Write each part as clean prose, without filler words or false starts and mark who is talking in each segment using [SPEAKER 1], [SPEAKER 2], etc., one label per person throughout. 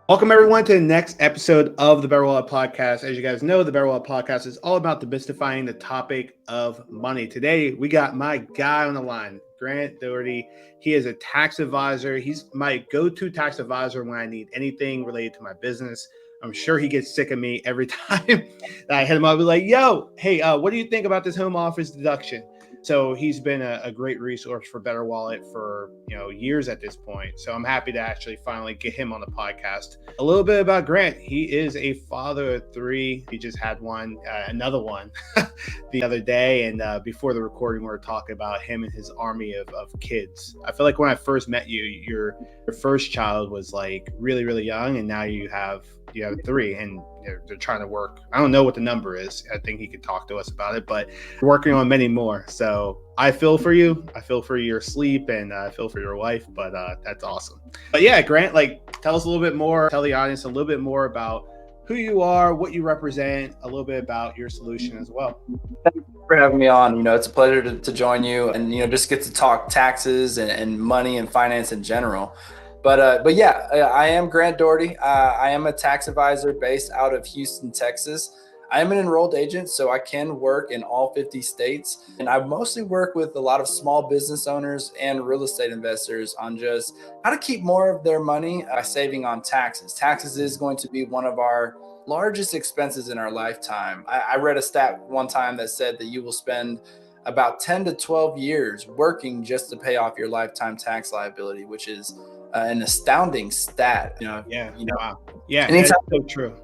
[SPEAKER 1] Welcome, everyone, to the next episode of the BetterWallet podcast. As you guys know, the BetterWallet podcast is all about demystifying the topic of money. Today, we got my guy on the line, Grant Doherty. He is a tax advisor. He's my go-to tax advisor when I need anything related to my business. I'm sure he gets sick of me every time that I hit him up. I'll be like, yo, hey, what do you think about this home office deduction? So he's been a great resource for BetterWallet for years at this point. So I'm happy to actually finally get him on the podcast. A little bit about Grant. He is a father of three. He just had another one the other day. And before the recording, we were talking about him and his army of kids. I feel like when I first met you, your first child was like really, really young. And now you have three, and they're trying to work. I don't know what the number is. I think he could talk to us about it, but we're working on many more. So I feel for you. I feel for your sleep, and I feel for your wife, but that's awesome. But yeah, Grant, tell us a little bit more, tell the audience a little bit more about who you are, what you represent, a little bit about your solution as well.
[SPEAKER 2] Thanks for having me on. It's a pleasure to join you and, just get to talk taxes and money and finance in general. But yeah, I am Grant Doherty. I am a tax advisor based out of Houston, Texas. I am an enrolled agent, so I can work in all 50 states. And I mostly work with a lot of small business owners and real estate investors on just how to keep more of their money by saving on taxes. Taxes is going to be one of our largest expenses in our lifetime. I read a stat one time that said that you will spend about 10 to 12 years working just to pay off your lifetime tax liability, which is an astounding stat.
[SPEAKER 1] Wow. Yeah,
[SPEAKER 2] anytime,
[SPEAKER 1] that's so true.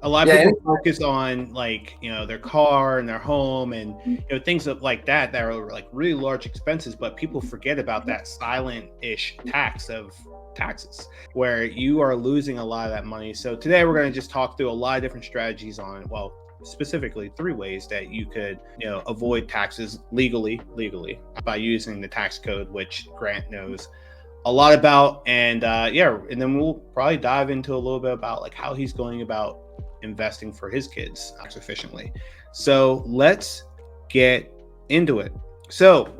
[SPEAKER 1] A lot of people focus on their car and their home and things like that are like really large expenses, but people forget about that silent-ish tax of taxes where you are losing a lot of that money. So today we're going to just talk through a lot of different strategies on, specifically 3 ways that you could avoid taxes legally by using the tax code, which Grant knows a lot about. And and then we'll probably dive into a little bit about how he's going about investing for his kids tax efficiently. So let's get into it. So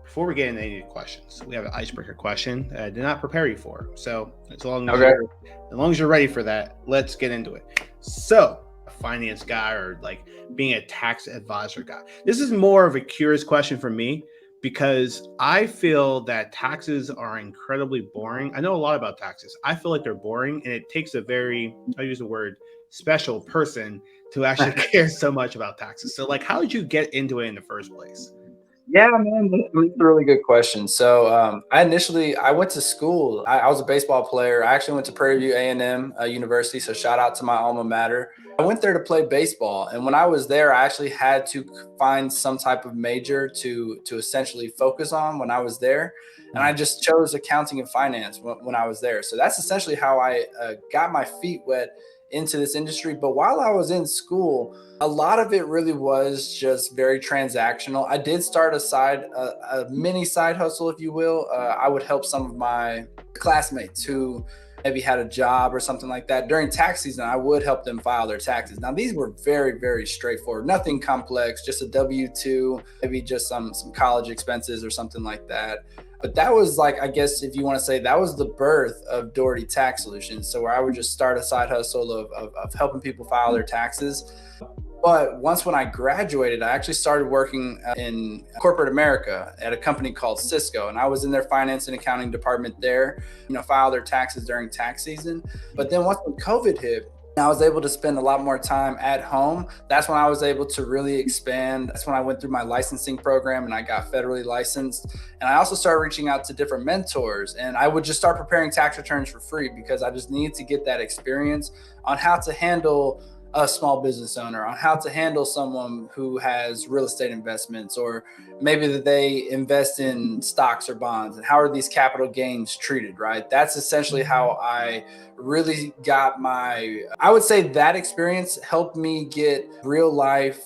[SPEAKER 1] before we get into any questions, we have an icebreaker question that I did not prepare you for. So as long as you're ready for that, let's get into it. So a finance guy or being a tax advisor guy, this is more of a curious question for me, because I feel that taxes are incredibly boring. I know a lot about taxes. I feel like they're boring, and it takes I use the word special person to actually care so much about taxes. So how did you get into it in the first place?
[SPEAKER 2] Yeah, man, that's a really good question. So I went to school. I was a baseball player. I actually went to Prairie View A&M University. So shout out to my alma mater. I went there to play baseball. And when I was there, I actually had to find some type of major to essentially focus on when I was there. And I just chose accounting and finance when I was there. So that's essentially how I got my feet wet into this industry. But while I was in school, a lot of it really was just very transactional. I did start a mini side hustle, if you will. I would help some of my classmates who maybe had a job or something like that. During tax season, I would help them file their taxes. Now, these were very, very straightforward, nothing complex, just a W-2, maybe just some college expenses or something like that. But that was I guess if you want to say, that was the birth of Doherty Tax Solutions. So where I would just start a side hustle of helping people file their taxes. But when I graduated, I actually started working in corporate America at a company called Cisco. And I was in their finance and accounting department there, file their taxes during tax season. But then when COVID hit, I was able to spend a lot more time at home. That's when I was able to really expand. That's when I went through my licensing program and I got federally licensed. And I also started reaching out to different mentors, and I would just start preparing tax returns for free because I just needed to get that experience on how to handle a small business owner, on how to handle someone who has real estate investments, or maybe that they invest in stocks or bonds, and how are these capital gains treated, right? That's essentially how I really got I would say that experience helped me get real life,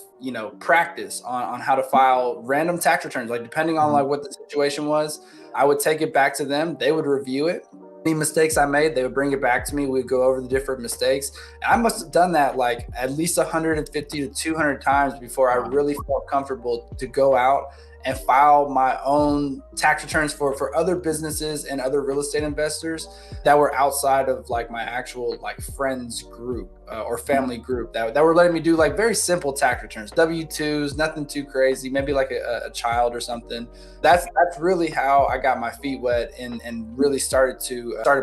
[SPEAKER 2] practice on how to file random tax returns. Depending on what the situation was, I would take it back to them. They would review it. Any mistakes I made, they would bring it back to me. We'd go over the different mistakes. And I must have done that at least 150 to 200 times before I really felt comfortable to go out and file my own tax returns for other businesses and other real estate investors that were outside of like my actual like friends group or family group that were letting me do like very simple tax returns, W-2s, nothing too crazy, maybe like a child or something. That's really how I got my feet wet and really started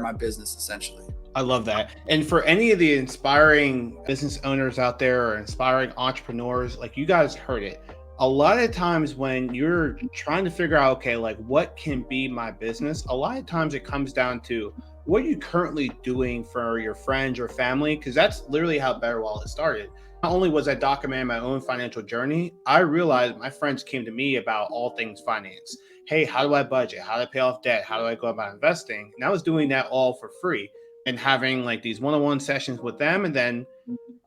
[SPEAKER 2] my business essentially.
[SPEAKER 1] I love that. And for any of the inspiring business owners out there or inspiring entrepreneurs, like you guys heard it. A lot of times when you're trying to figure out, okay, like what can be my business, a lot of times it comes down to what are you currently doing for your friends or family? Because that's literally how BetterWallet started. Not only was I documenting my own financial journey, I realized my friends came to me about all things finance. Hey, how do I budget? How do I pay off debt? How do I go about investing? And I was doing that all for free and having like these one-on-one sessions with them. And then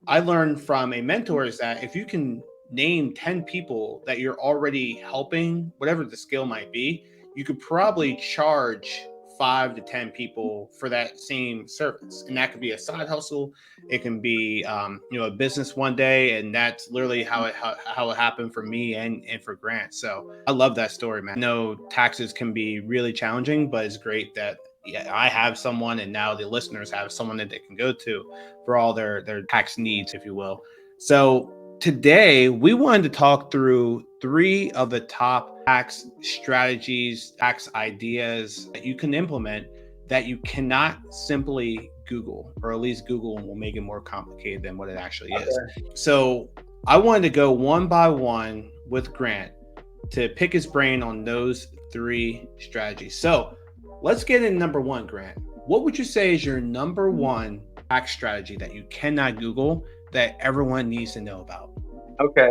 [SPEAKER 1] I learned from a mentor is that if you can name 10 people that you're already helping, whatever the skill might be, you could probably charge 5 to 10 people for that same service. And that could be a side hustle. It can be, a business one day. And that's literally how it happened for me and for Grant. So I love that story, man. I know taxes can be really challenging, but it's great that I have someone and now the listeners have someone that they can go to for all their tax needs, if you will. So today we wanted to talk through 3 of the top tax strategies, tax ideas that you can implement that you cannot simply Google, or at least Google will make it more complicated than what it actually is. So I wanted to go one by one with Grant to pick his brain on those 3 strategies. So let's get in number 1, Grant. What would you say is your number 1 tax strategy that you cannot Google that everyone needs to know about?
[SPEAKER 2] Okay.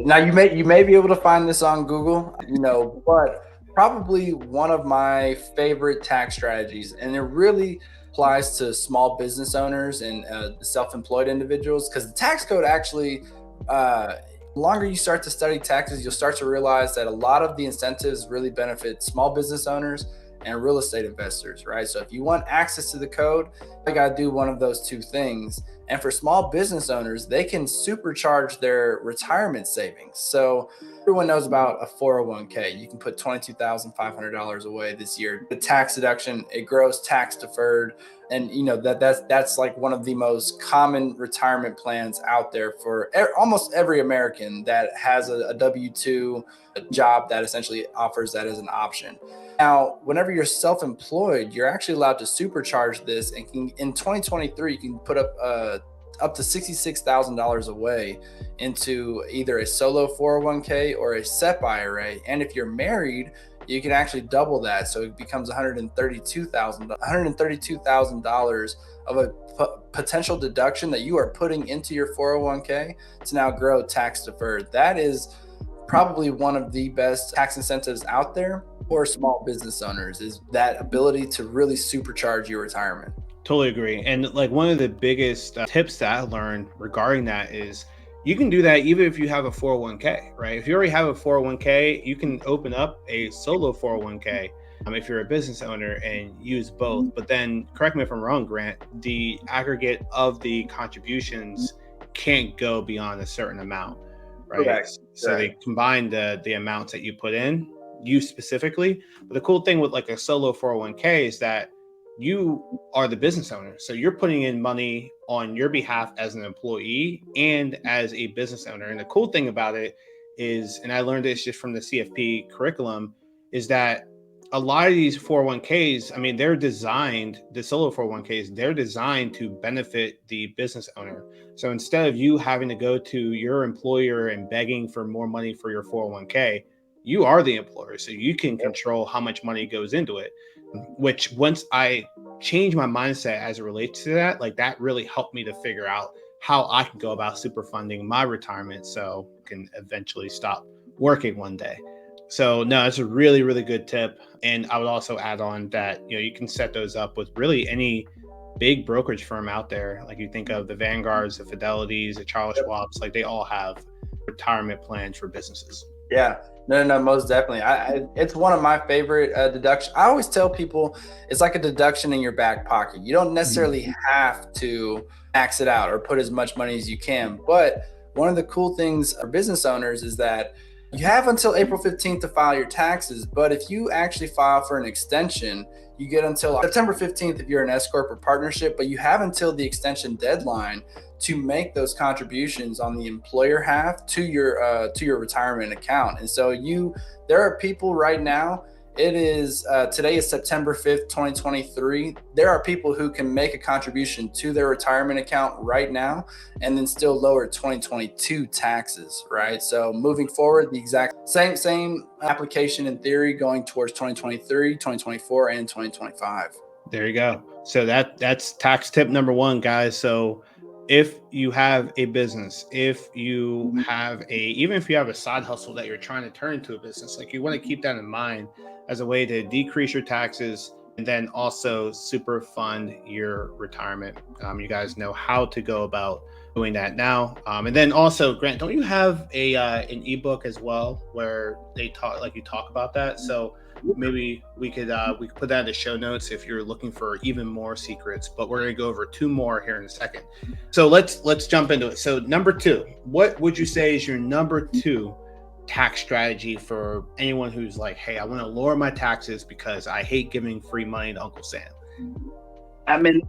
[SPEAKER 2] Now you may be able to find this on Google, but probably one of my favorite tax strategies, and it really applies to small business owners and self-employed individuals, because the tax code actually, the longer you start to study taxes, you'll start to realize that a lot of the incentives really benefit small business owners and real estate investors, right? So if you want access to the code, you got to do one of those 2 things. And for small business owners, they can supercharge their retirement savings. So everyone knows about a 401k. You can put $22,500 away this year. The tax deduction, it grows tax deferred. And that's like one of the most common retirement plans out there for almost every American that has a W-2 job that essentially offers that as an option. Now, whenever you're self-employed, you're actually allowed to supercharge this, and in 2023, you can put up to $66,000 away into either a solo 401k or a SEP IRA. And if you're married, you can actually double that, so it becomes $132,000 of a potential deduction that you are putting into your 401k to now grow tax deferred. That is probably one of the best tax incentives out there for small business owners, is that ability to really supercharge your retirement.
[SPEAKER 1] Totally agree. And like one of the biggest tips that I learned regarding that is you can do that even if you have a 401k, right? If you already have a 401k, you can open up a solo 401k if you're a business owner and use both. But then, correct me if I'm wrong, Grant, the aggregate of the contributions can't go beyond a certain amount, right?
[SPEAKER 2] Correct.
[SPEAKER 1] So they combine the amounts that you put in, you specifically. But the cool thing with like a solo 401k is that you are the business owner. So you're putting in money on your behalf as an employee and as a business owner. And the cool thing about it is, and I learned this just from the CFP curriculum, is that a lot of these 401ks, I mean, they're designed, the solo 401ks, they're designed to benefit the business owner. So instead of you having to go to your employer and begging for more money for your 401k, you are the employer. So you can control how much money goes into it, which once I changed my mindset as it relates to that, like that really helped me to figure out how I can go about super funding my retirement so I can eventually stop working one day. So no, it's a really, really good tip. And I would also add on that, you can set those up with really any big brokerage firm out there. Like you think of the Vanguards, the Fidelities, the Charles Schwabs, like they all have retirement plans for businesses.
[SPEAKER 2] Yeah, no, most definitely. It's one of my favorite deductions. I always tell people it's like a deduction in your back pocket. You don't necessarily have to max it out or put as much money as you can. But one of the cool things for business owners is that You have until April 15th to file your taxes, but if you actually file for an extension, you get until September 15th if you're an S Corp or partnership, but you have until the extension deadline to make those contributions on the employer half to your retirement account. And so there are people right now, it is today is September 5th, 2023. There are people who can make a contribution to their retirement account right now and then still lower 2022 taxes, right? So moving forward, the exact same application in theory going towards 2023, 2024, and 2025.
[SPEAKER 1] There you go. So that's tax tip number one, guys. So if you have a business, if you have even if you have a side hustle that you're trying to turn into a business, like you want to keep that in mind as a way to decrease your taxes and then also super fund your retirement. You guys know how to go about doing that now. And then also, Grant, don't you have an ebook as well where you talk about that? So maybe we could put that in the show notes if you're looking for even more secrets, but we're going to go over two more here in a second. So let's jump into it. So number two, what would you say is your number two tax strategy for anyone who's like, hey, I want to lower my taxes because I hate giving free money to Uncle Sam?
[SPEAKER 2] I mean,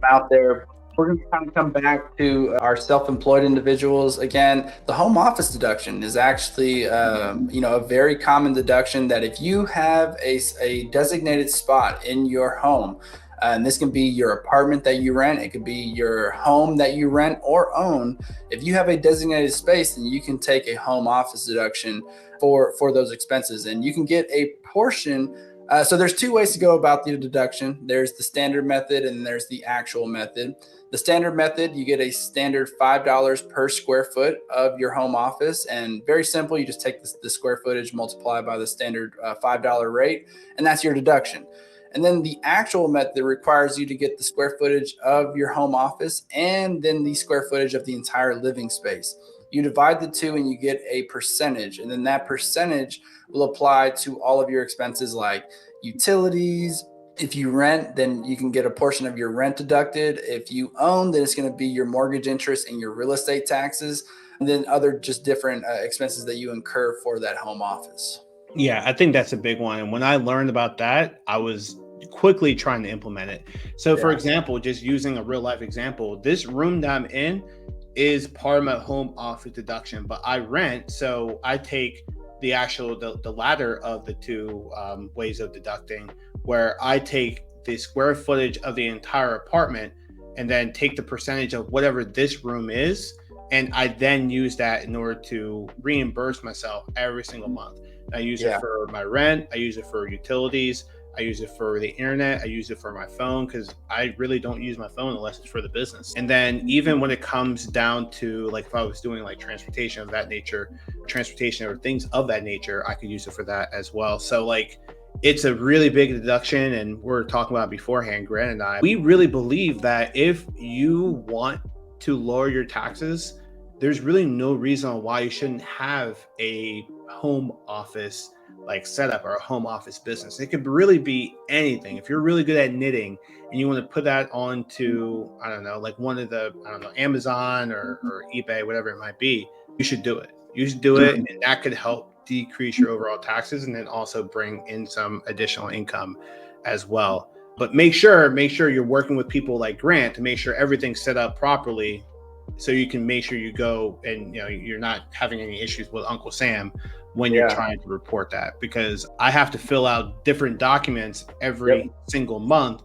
[SPEAKER 2] out there, we're going to kind of come back to our self-employed individuals. Again, the home office deduction is actually, a very common deduction that if you have a designated spot in your home, and this can be your apartment that you rent, it could be your home that you rent or own. If you have a designated space, then you can take a home office deduction for those expenses, and you can get a portion. So there's two ways to go about the deduction. There's the standard method and there's the actual method. The standard method, you get a standard $5 per square foot of your home office, and very simple. You just take the square footage, multiply by the standard $5 rate, and that's your deduction. And then the actual method requires you to get the square footage of your home office and then the square footage of the entire living space. You divide the two and you get a percentage, and then that percentage will apply to all of your expenses like utilities. If you rent, then you can get a portion of your rent deducted. If you own, then it's going to be your mortgage interest and your real estate taxes, and then other just different expenses that you incur for that home office.
[SPEAKER 1] Yeah, I think that's a big one. And when I learned about that, I was quickly trying to implement it. So for example, just using a real life example, this room that I'm in is part of my home office deduction, but I rent. So I take the latter of the two ways of deducting, where I take the square footage of the entire apartment and then take the percentage of whatever this room is. And I then use that in order to reimburse myself every single month. I use it for my rent. I use it for utilities. I use it for the internet. I use it for my phone because I really don't use my phone unless it's for the business. And then even when it comes down to like if I was doing like transportation of that nature, transportation or things of that nature, I could use it for that as well. So like it's a really big deduction, and we're talking about beforehand, Grant and I, we really believe that if you want to lower your taxes, there's really no reason why you shouldn't have a home office like setup or a home office business. It could really be anything. If you're really good at knitting and you want to put that onto, I don't know, like one of the, Amazon or eBay, whatever it might be, you should do it. You should do it, and that could help decrease your overall taxes and then also bring in some additional income as well. But make sure you're working with people like Grant to make sure everything's set up properly, so you can make sure you go and you're not having any issues with Uncle Sam when you're trying to report that, because I have to fill out different documents every single month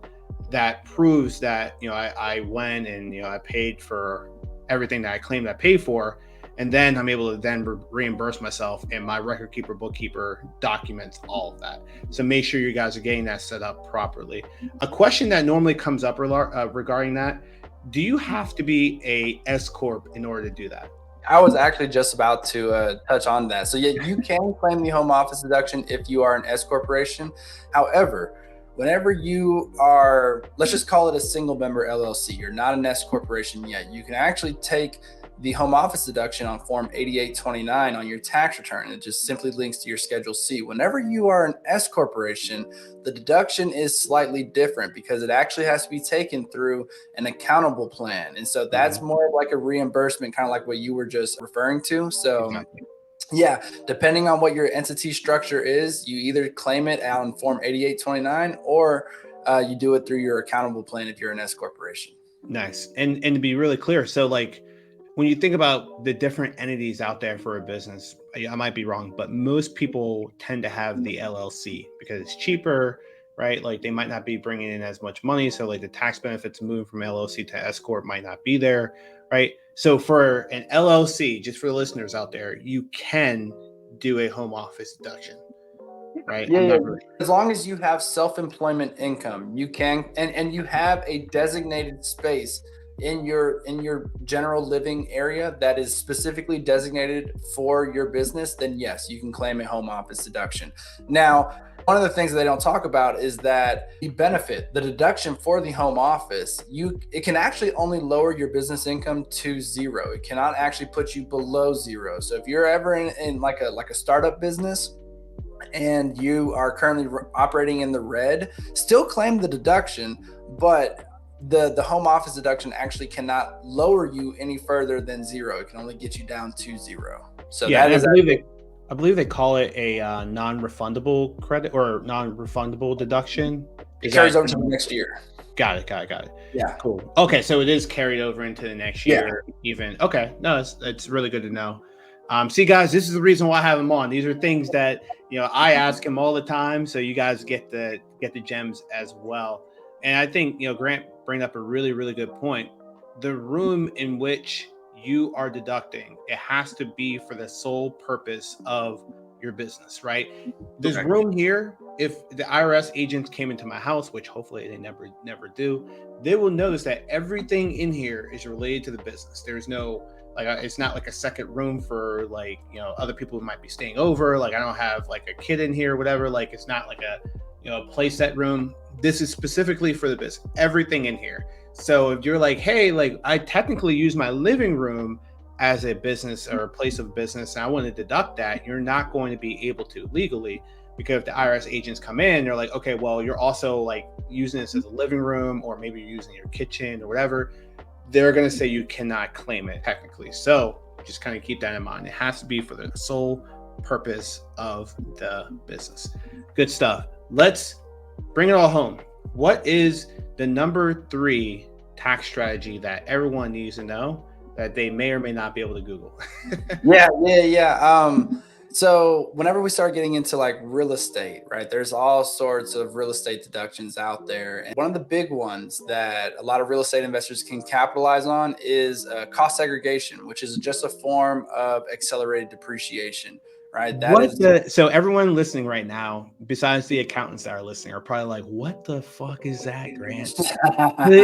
[SPEAKER 1] that proves that I went and I paid for everything that I claimed I paid for, and then I'm able to then reimburse myself, and my record keeper bookkeeper documents all of that. So make sure you guys are getting that set up properly. A question that normally comes up regarding that: do you have to be a S Corp in order to do that?
[SPEAKER 2] I was actually just about to touch on that. So yeah, you can claim the home office deduction if you are an S corporation. However, whenever you are, let's just call it a single member LLC, you're not an S corporation yet, you can actually take the home office deduction on Form 8829 on your tax return. It just simply links to your Schedule C. Whenever you are an S corporation, the deduction is slightly different because it actually has to be taken through an accountable plan. And so that's more like a reimbursement, kind of like what you were just referring to. So Yeah, depending on what your entity structure is, you either claim it on Form 8829 or you do it through your accountable plan if you're an S corporation.
[SPEAKER 1] Nice. And to be really clear, so like when you think about the different entities out there for a business, I might be wrong, but most people tend to have the LLC because it's cheaper, right? Like they might not be bringing in as much money, so like the tax benefits move from LLC to S corp might not be there, right? So for an LLC, just for the listeners out there, you can do a home office deduction, right?
[SPEAKER 2] Yeah. As long as you have self-employment income, you can, and you have a designated space in your general living area that is specifically designated for your business, then yes, you can claim a home office deduction. Now, one of the things that they don't talk about is that the benefit, the deduction for the home office, it can actually only lower your business income to zero. It cannot actually put you below zero. So if you're ever in like a startup business and you are currently operating in the red, still claim the deduction, but the home office deduction actually cannot lower you any further than zero. It can only get you down to zero. So
[SPEAKER 1] yeah,
[SPEAKER 2] that is
[SPEAKER 1] I believe they call it a non-refundable credit or non-refundable deduction.
[SPEAKER 2] It carries over to the next year.
[SPEAKER 1] Got it.
[SPEAKER 2] Yeah.
[SPEAKER 1] Cool. Okay, so it is carried over into the next year even. Okay. No, it's really good to know. See, guys, this is the reason why I have him on. These are things that I ask him all the time, so you guys get the gems as well. And I think Grant bring up a really, really good point. The room in which you are deducting, it has to be for the sole purpose of your business, right? There's room here. If the IRS agents came into my house, which hopefully they never do, they will notice that everything in here is related to the business. There's no it's not like a second room for other people who might be staying over. Like I don't have like a kid in here, whatever. Like it's not like a play set room. This is specifically for the business. Everything in here. So if you're like, hey, like I technically use my living room as a business or a place of business, and I want to deduct that, you're not going to be able to legally, because if the IRS agents come in, they're like, okay, well, you're also like using this as a living room, or maybe you're using your kitchen or whatever. They're going to say you cannot claim it technically. So just kind of keep that in mind. It has to be for the sole purpose of the business. Good stuff. Let's bring it all home. What is the number 3 tax strategy that everyone needs to know that they may or may not be able to Google?
[SPEAKER 2] Yeah. So whenever we start getting into like real estate, right, there's all sorts of real estate deductions out there. And one of the big ones that a lot of real estate investors can capitalize on is cost segregation, which is just a form of accelerated depreciation, right?
[SPEAKER 1] So everyone listening right now, besides the accountants that are listening, are probably like, what the fuck is that, Grant?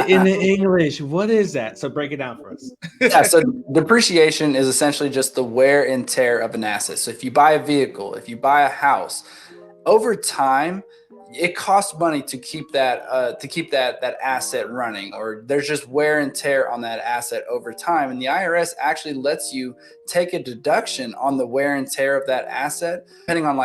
[SPEAKER 1] In the English, what is that? So break it down for us.
[SPEAKER 2] Yeah, so depreciation is essentially just the wear and tear of an asset. So if you buy a vehicle, if you buy a house, over time, it costs money to keep that asset running, or there's just wear and tear on that asset over time. And the IRS actually lets you take a deduction on the wear and tear of that asset, depending on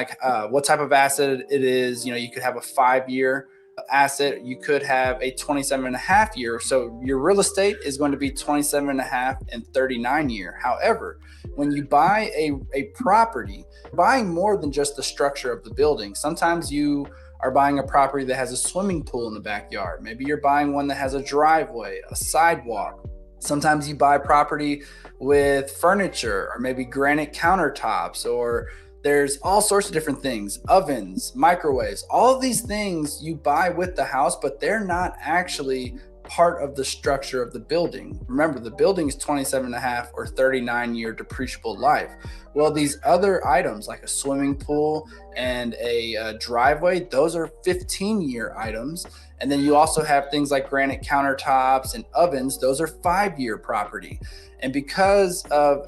[SPEAKER 2] what type of asset it is. You could have a 5-year asset, you could have a 27.5 year. So your real estate is going to be 27.5 and 39 year. However, when you buy a property, buying more than just the structure of the building. Sometimes you are buying a property that has a swimming pool in the backyard. Maybe you're buying one that has a driveway, a sidewalk. Sometimes you buy property with furniture, or maybe granite countertops, or there's all sorts of different things, ovens, microwaves, all of these things you buy with the house, but they're not actually part of the structure of the building. Remember, the building is 27.5 or 39 year depreciable life. Well, these other items like a swimming pool and a driveway, those are 15-year items. And then you also have things like granite countertops and ovens, those are 5-year property. And because of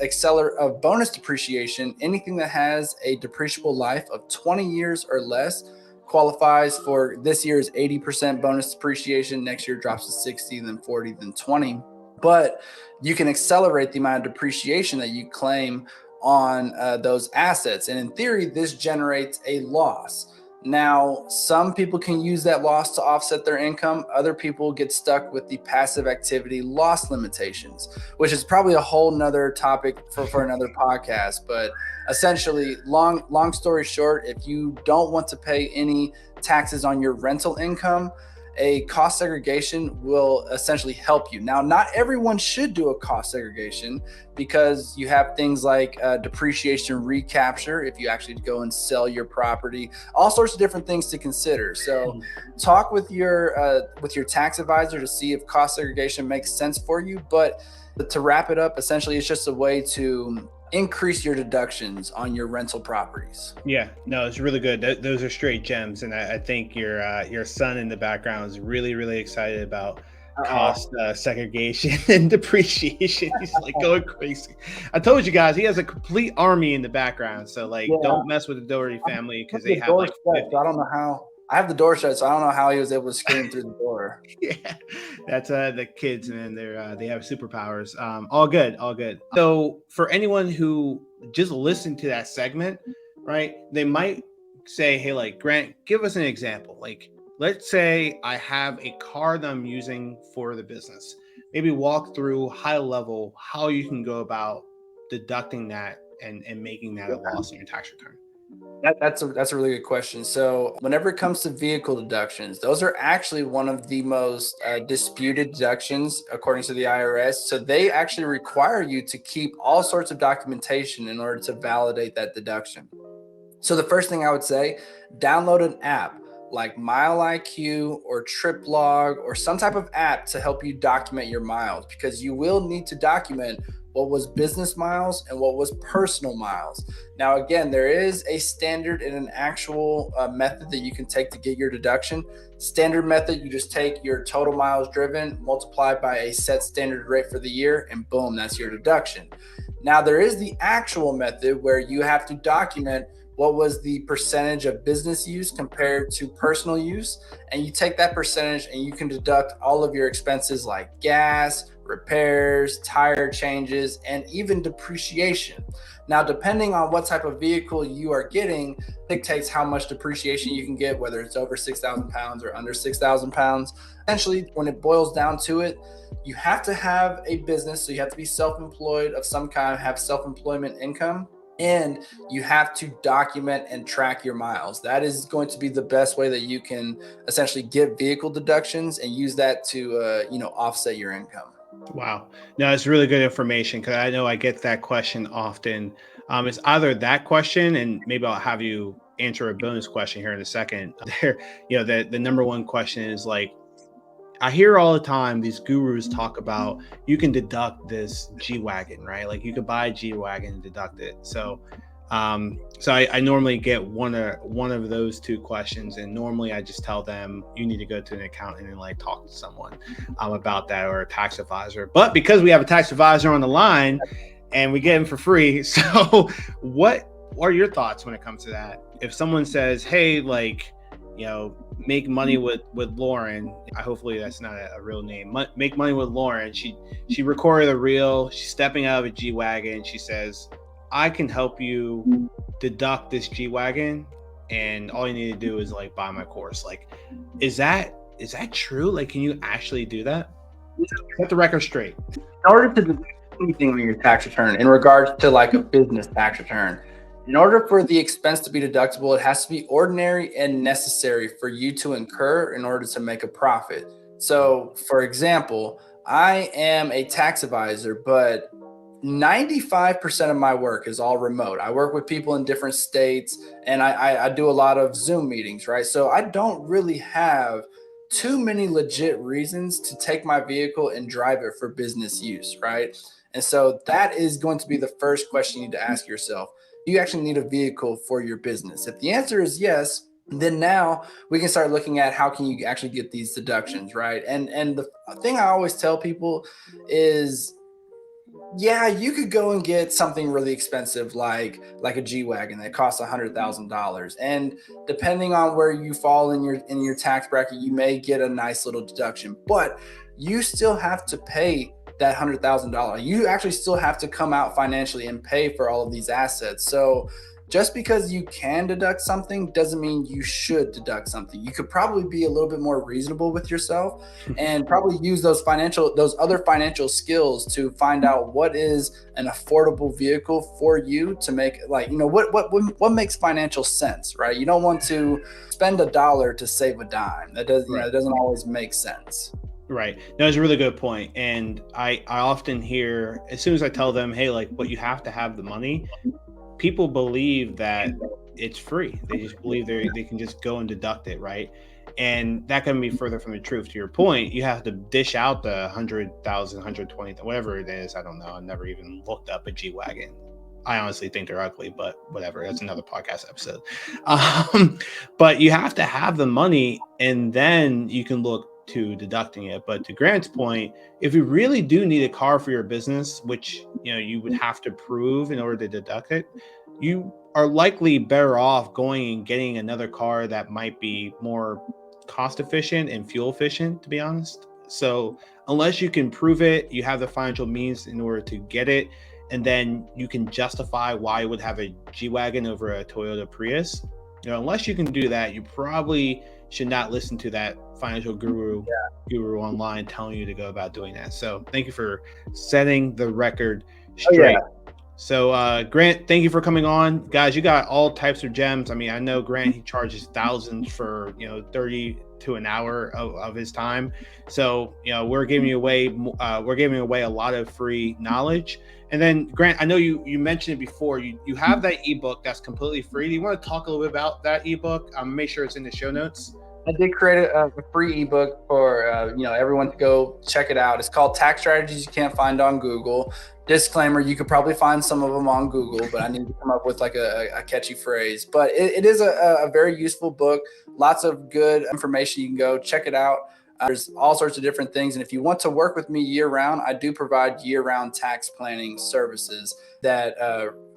[SPEAKER 2] bonus depreciation, anything that has a depreciable life of 20 years or less qualifies for this year's 80% bonus depreciation. Next year drops to 60, then 40, then 20. But you can accelerate the amount of depreciation that you claim on those assets. And in theory, this generates a loss. Now, some people can use that loss to offset their income. Other people get stuck with the passive activity loss limitations, which is probably a whole nother topic for another podcast. But essentially, long story short, if you don't want to pay any taxes on your rental income, a cost segregation will essentially help you. Now, not everyone should do a cost segregation because you have things like depreciation recapture if you actually go and sell your property, all sorts of different things to consider. So talk with your tax advisor to see if cost segregation makes sense for you. But to wrap it up, essentially, it's just a way to increase your deductions on your rental properties.
[SPEAKER 1] Yeah, no, it's really good. Those are straight gems, and I think your son in the background is really, really excited about cost segregation and depreciation. He's like going crazy. I told you guys, he has a complete army in the background. So don't mess with the Doherty family because they have like 50.
[SPEAKER 2] So I don't know how. I have the door shut, so I don't know how he was able to scream through the door.
[SPEAKER 1] Yeah, that's the kids, man. They have superpowers. All good, all good. So for anyone who just listened to that segment, right, they might say, hey, like, Grant, give us an example. Like, let's say I have a car that I'm using for the business. Maybe walk through high level how you can go about deducting that and making that a loss in your tax return.
[SPEAKER 2] That's a really good question. So whenever it comes to vehicle deductions, those are actually one of the most disputed deductions according to the IRS. So they actually require you to keep all sorts of documentation in order to validate that deduction. So the first thing I would say, download an app like MileIQ or TripLog or some type of app to help you document your miles, because you will need to document what was business miles and what was personal miles. Now, again, there is a standard and an actual method that you can take to get your deduction. Standard method, you just take your total miles driven, multiply by a set standard rate for the year, and boom, that's your deduction. Now, there is the actual method where you have to document what was the percentage of business use compared to personal use. And you take that percentage and you can deduct all of your expenses like gas, repairs, tire changes, and even depreciation. Now, depending on what type of vehicle you are getting, dictates how much depreciation you can get, whether it's over 6,000 pounds or under 6,000 pounds. Essentially, when it boils down to it, you have to have a business. So you have to be self-employed of some kind, have self-employment income. And you have to document and track your miles. That is going to be the best way that you can essentially get vehicle deductions and use that to, offset your income.
[SPEAKER 1] Wow. No, it's really good information because I know I get that question often. It's either that question, and maybe I'll have you answer a bonus question here in a second. The number one question is like, I hear all the time these gurus talk about you can deduct this G-Wagon, right? Like you could buy a G-Wagon and deduct it. So I normally get one of those two questions, and normally I just tell them you need to go to an accountant and like talk to someone about that, or a tax advisor. But because we have a tax advisor on the line and we get him for free, so what are your thoughts when it comes to that? If someone says, hey, like, make money with Lauren. Hopefully that's not a real name. Make money with Lauren. She recorded a reel. She's stepping out of a G-Wagon. She says, I can help you deduct this G-Wagon, and all you need to do is like buy my course. Like, is that true? Like, can you actually do that? Set the record straight.
[SPEAKER 2] In order to deduct anything on your tax return, in regards to like a business tax return, in order for the expense to be deductible, it has to be ordinary and necessary for you to incur in order to make a profit. So, for example, I am a tax advisor, but 95% of my work is all remote. I work with people in different states, and I do a lot of Zoom meetings, right? So I don't really have too many legit reasons to take my vehicle and drive it for business use, right? And so that is going to be the first question you need to ask yourself. Do you actually need a vehicle for your business? If the answer is yes, then now we can start looking at how can you actually get these deductions, right? And the thing I always tell people is, yeah, you could go and get something really expensive like a G-Wagon that costs $100,000. And depending on where you fall in your tax bracket, you may get a nice little deduction, but you still have to pay that $100,000. You actually still have to come out financially and pay for all of these assets. So just because you can deduct something doesn't mean you should deduct something. You could probably be a little bit more reasonable with yourself and probably use those other financial skills to find out what is an affordable vehicle for you to make, like, what makes financial sense, right? You don't want to spend $1 to save a dime. That does, it doesn't always make sense.
[SPEAKER 1] Right. No, it's a really good point. And I often hear, as soon as I tell them, hey, like, but you have to have the money, people believe that it's free. They just believe they can just go and deduct it, right? And that can be further from the truth. To your point, you have to dish out the 100,000, 120, whatever it is. I don't know. I've never even looked up a G-Wagon. I honestly think they're ugly, but whatever. That's another podcast episode. But you have to have the money, and then you can look to deducting it. But to Grant's point, if you really do need a car for your business, which you would have to prove in order to deduct it, you are likely better off going and getting another car that might be more cost efficient and fuel efficient, to be honest. So unless you can prove it, you have the financial means in order to get it, and then you can justify why you would have a G-Wagon over a Toyota Prius. Unless you can do that, you probably should not listen to that financial guru online telling you to go about doing that. So thank you for setting the record straight. So Grant, thank you for coming on. Guys, you got all types of gems. I mean, I know Grant, he charges thousands for 30 to an hour of his time. So we're giving away a lot of free knowledge. And then Grant, I know you mentioned it before. You have that ebook that's completely free. Do you want to talk a little bit about that ebook? Make sure it's in the show notes.
[SPEAKER 2] I did create a free ebook for everyone to go check it out. It's called Tax Strategies You Can't Find on Google. Disclaimer, you could probably find some of them on Google, but I need to come up with like a catchy phrase. But it is a very useful book. Lots of good information. You can go check it out. There's all sorts of different things. And if you want to work with me year round, I do provide year round tax planning services that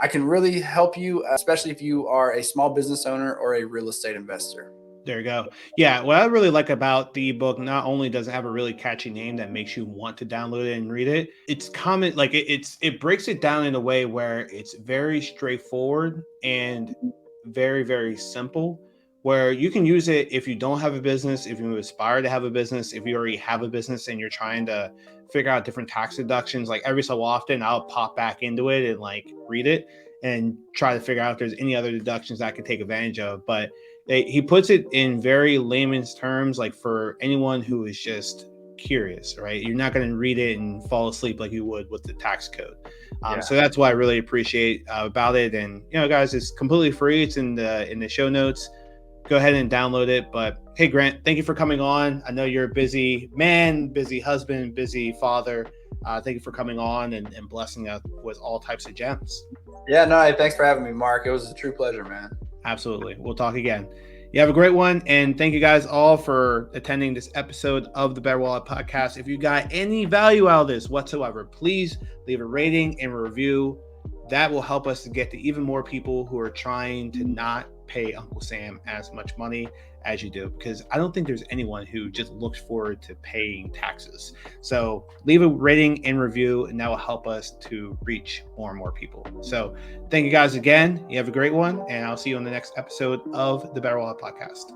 [SPEAKER 2] I can really help you, especially if you are a small business owner or a real estate investor.
[SPEAKER 1] There you go. Yeah, what I really like about the ebook, not only does it have a really catchy name that makes you want to download it and read it, it's common, like it breaks it down in a way where it's very straightforward and very, very simple, where you can use it if you don't have a business, if you aspire to have a business, if you already have a business and you're trying to figure out different tax deductions. Like every so often, I'll pop back into it and like read it and try to figure out if there's any other deductions I can take advantage of. But he puts it in very layman's terms, like for anyone who is just curious, right? You're not going to read it and fall asleep like you would with the tax code. So that's what I really appreciate about it. And guys, it's completely free. It's in the show notes. Go ahead and download it. But hey, Grant, thank you for coming on. I know you're a busy man, busy husband, busy father. Thank you for coming on and blessing us with all types of gems.
[SPEAKER 2] Yeah, no, thanks for having me, Mark. It was a true pleasure, man.
[SPEAKER 1] Absolutely. We'll talk again. You have a great one. And thank you guys all for attending this episode of the BetterWallet podcast. If you got any value out of this whatsoever, please leave a rating and review. That will help us to get to even more people who are trying to not pay Uncle Sam as much money as you do, because I don't think there's anyone who just looks forward to paying taxes. So leave a rating and review, and that will help us to reach more and more people. So thank you guys again. You have a great one, and I'll see you on the next episode of the BetterWallet podcast.